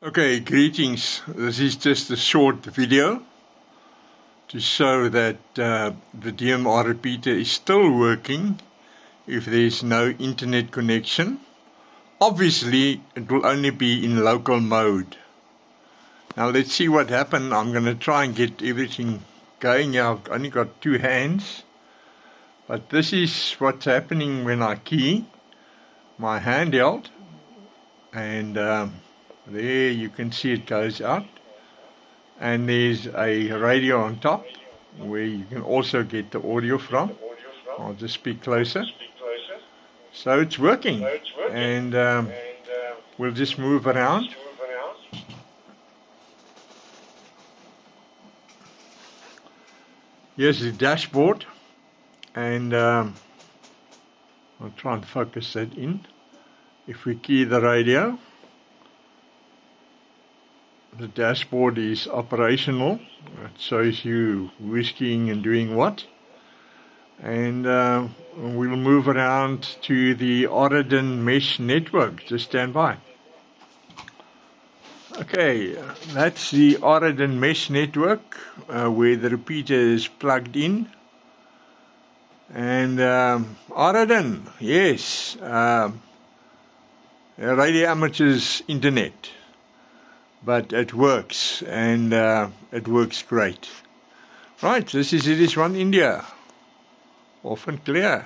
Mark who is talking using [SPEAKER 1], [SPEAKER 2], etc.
[SPEAKER 1] Okay, greetings. This is just a short video to show that the DMR repeater is still working if there is no internet connection. Obviously, it will only be in local mode. Now let's see what happened. I'm going to try and get everything going. I've only got two hands, but this is what's happening when I key my handheld, and there you can see it goes out, and there's a radio on top where you can also get the audio from. I'll just speak closer. So it's working, and we'll just move around. Here's the dashboard, and I'll try and focus that in. If we key the radio, the dashboard is operational. It shows you who's keying and doing what. And we'll move around to the Auradin mesh network. Just stand by. Okay, that's the Auradin mesh network where the repeater is plugged in. And Auradin, yes, Radio Amateur's internet. But it works, and it works great. Right, this is It Is One India. Off and clear.